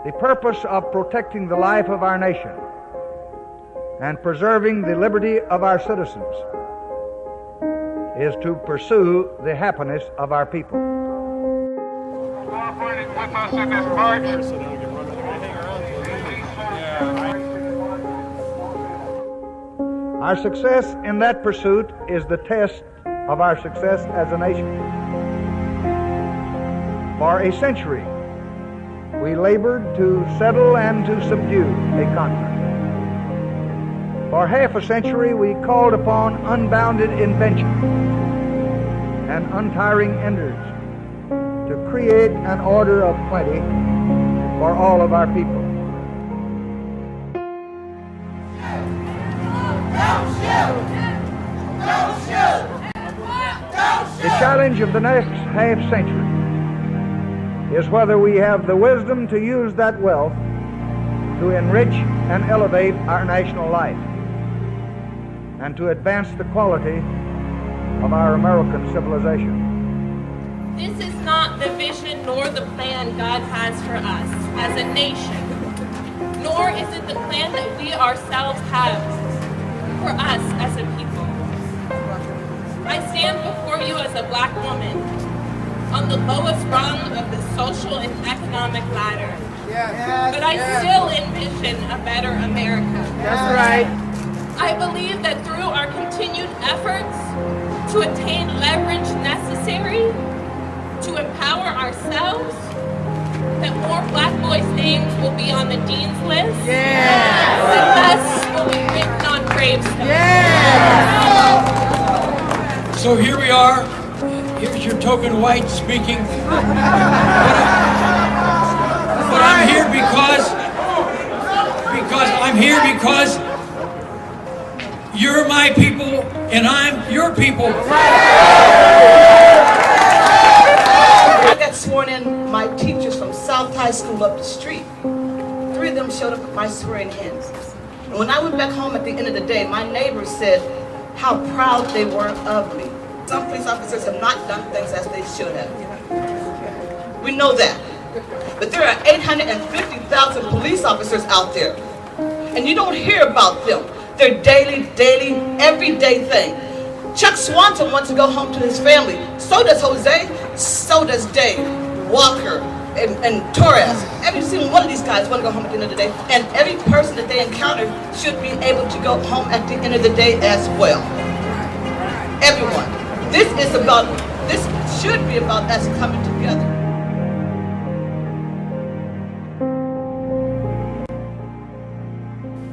The purpose of protecting the life of our nation and preserving the liberty of our citizens is to pursue the happiness of our people. Cooperating with us in this march. Our success in that pursuit is the test of our success as a nation. For a century, we labored to settle and to subdue a continent. For half a century, we called upon unbounded invention and untiring energy to create an order of plenty for all of our people. The challenge of the next half century is whether we have the wisdom to use that wealth to enrich and elevate our national life and to advance the quality of our American civilization. This is not the vision nor the plan God has for us as a nation, nor is it the plan that we ourselves have for us as a people. I stand before you as a Black woman on the lowest rung of the social and economic ladder. But I still envision a better America. That's right. I believe that through our continued efforts to attain leverage necessary to empower ourselves, that more Black boys' names will be on the dean's list, and less will be written on gravestones. So here we are. Here's your token white speaking. But I'm here because I'm here because you're my people and I'm your people. I got sworn in my teachers from South High School up the street. 3 of them showed up at my swearing-in. And when I went back home at the end of the day, my neighbors said how proud they were of me. Some police officers have not done things as they should have. We know that. But there are 850,000 police officers out there. And you don't hear about them. They're daily, everyday thing. Chuck Swanton wants to go home to his family. So does Jose. So does Dave, Walker, and Torres. Every single one of these guys want to go home at the end of the day. And every person that they encounter should be able to go home at the end of the day as well. Everyone. This should be about us coming together.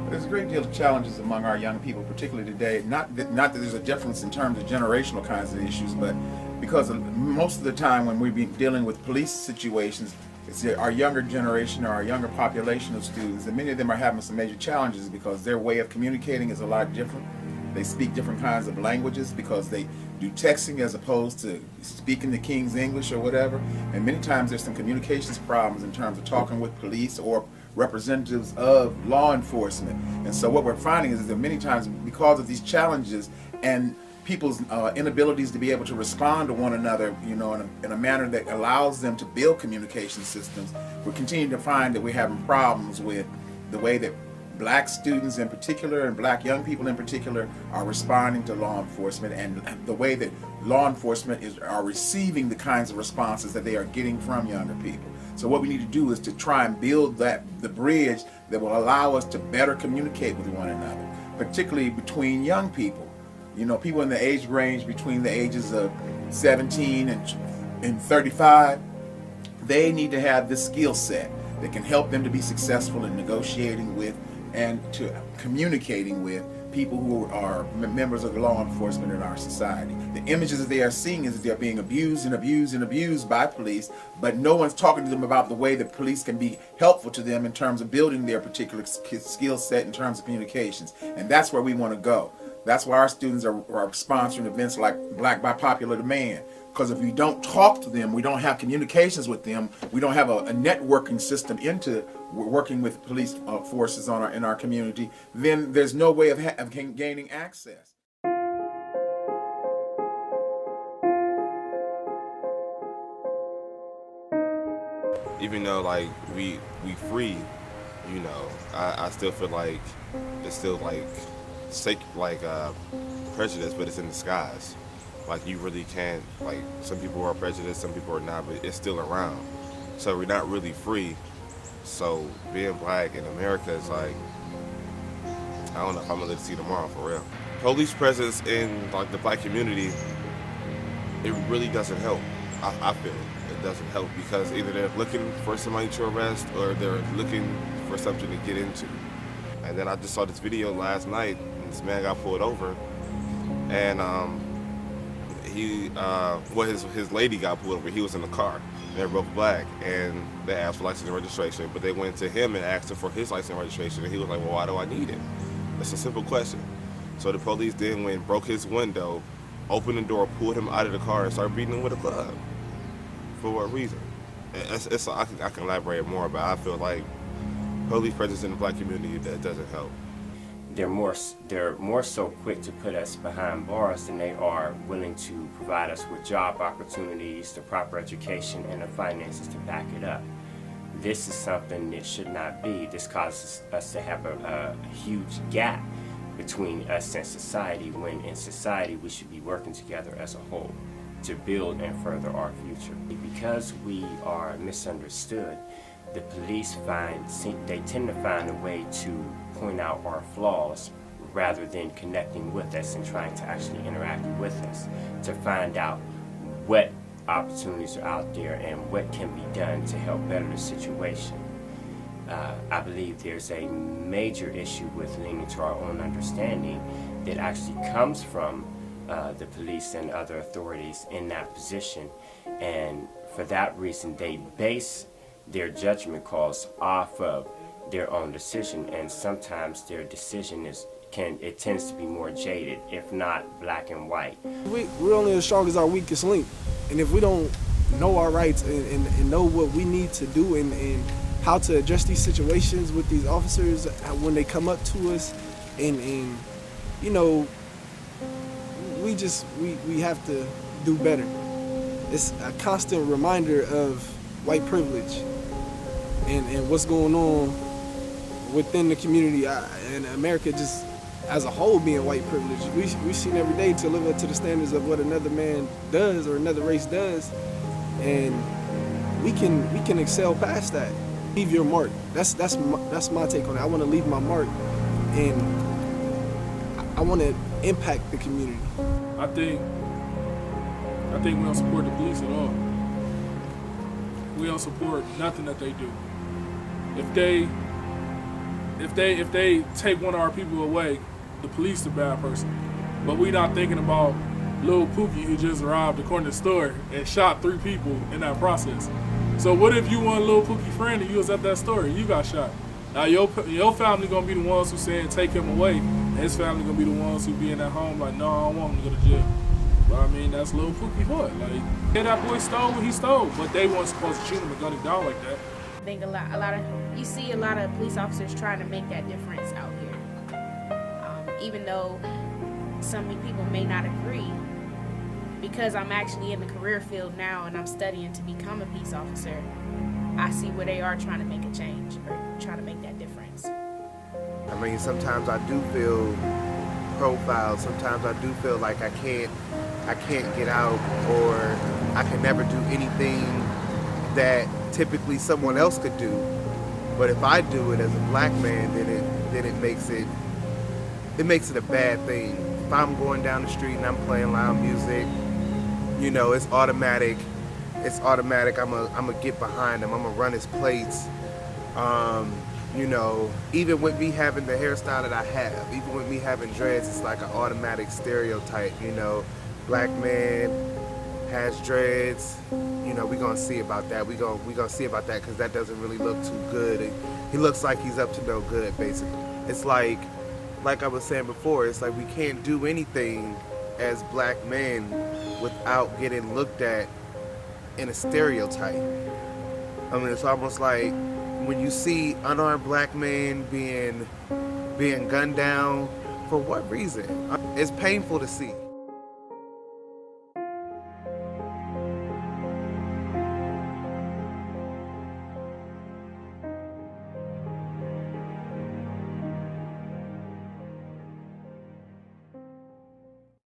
There's a great deal of challenges among our young people, particularly today. Not that there's a difference in terms of generational kinds of issues, but because most of the time when we be dealing with police situations, it's our younger generation or our younger population of students, and many of them are having some major challenges because their way of communicating is a lot different. They speak different kinds of languages because they do texting as opposed to speaking the King's English or whatever. And many times there's some communications problems in terms of talking with police or representatives of law enforcement. And so what we're finding is that many times because of these challenges and people's inabilities to be able to respond to one another, in a manner that allows them to build communication systems, we're continuing to find that we're having problems with the way that Black students in particular and Black young people in particular are responding to law enforcement, and the way that law enforcement are receiving the kinds of responses that they are getting from younger people. So what we need to do is to try and build the bridge that will allow us to better communicate with one another, particularly between young people. People in the age range between the ages of 17 and 35, they need to have this skill set that can help them to be successful in negotiating with and to communicating with people who are members of the law enforcement in our society. The images that they are seeing is that they're being abused and abused and abused by police, but no one's talking to them about the way that police can be helpful to them in terms of building their particular skill set in terms of communications. And that's where we want to go. That's why our students are sponsoring events like Black by Popular Demand. Because if we don't talk to them, we don't have communications with them, we don't have a networking system into working with police forces in our community, then there's no way of gaining access. even though like we free, you know, I still feel like it's still like prejudice, but it's in disguise. Like you really can't, like some people are prejudiced, some people are not, but it's still around. So we're not really free. So being black in America is like, I don't know if I'm gonna live to see tomorrow for real. Police presence in like the black community, it really doesn't help. I feel it doesn't help because either they're looking for somebody to arrest or they're looking for something to get into. And then I just saw this video last night, and this man got pulled over, and his lady got pulled over. He was in the car. They're both black, and they asked for license and registration, but they went to him and asked him for his license and registration, and he was like, well, why do I need it? It's a simple question. So the police then went, broke his window, opened the door, pulled him out of the car, and started beating him with a club. For what reason? I can elaborate more, but I feel like police presence in the black community, that doesn't help. They're more so quick to put us behind bars than they are willing to provide us with job opportunities, the proper education, and the finances to back it up. This is something that should not be. This causes us to have a huge gap between us and society, when in society we should be working together as a whole to build and further our future. Because we are misunderstood, the police they tend to find a way to point out our flaws rather than connecting with us and trying to actually interact with us to find out what opportunities are out there and what can be done to help better the situation. I believe there's a major issue with leaning to our own understanding that actually comes from the police and other authorities in that position, and for that reason they base their judgment calls off of their own decision, and sometimes their decision tends to be more jaded, if not black and white. We're only as strong as our weakest link, and if we don't know our rights and know what we need to do and how to address these situations with these officers when they come up to us, and you know, we have to do better. It's a constant reminder of white privilege and what's going on within the community and America just as a whole being white privilege. We seen every day to live up to the standards of what another man does or another race does, and we can excel past that. Leave your mark. That's my take on it. I want to leave my mark, and I want to impact the community. I think we don't support the police at all. We don't support nothing that they do. If they take one of our people away, the police is a bad person. But we not thinking about Lil Pookie, who just robbed the corner store and shot 3 people in that process. So what if you want Lil Pookie friend and you was at that store and you got shot? Now your family gonna be the ones who saying take him away, and his family gonna be the ones who be in that home like, no, I don't want him to go to jail. But I mean, that's Lil Pookie for it. Like, yeah, that boy stole what he stole, but they weren't supposed to shoot him and gun him down like that. I think you see a lot of police officers trying to make that difference out here. Even though some people may not agree, because I'm actually in the career field now and I'm studying to become a peace officer, I see where they are trying to make a change or trying to make that difference. I mean, sometimes I do feel profiled. Sometimes I do feel like I can't get out, or I can never do anything that typically someone else could do. But if I do it as a black man, then it makes it a bad thing. If I'm going down the street and I'm playing loud music, you know, it's automatic. I'm gonna get behind him. I'm gonna run his plates. You know, even with me having the hairstyle that I have, even with me having dreads, it's like an automatic stereotype. You know, black man has dreads. You know, we gonna see about that. We gonna see about that because that doesn't really look too good. He looks like he's up to no good, basically. It's like I was saying before. It's like we can't do anything as black men without getting looked at in a stereotype. I mean, it's almost like when you see unarmed black men being gunned down, for what reason? It's painful to see.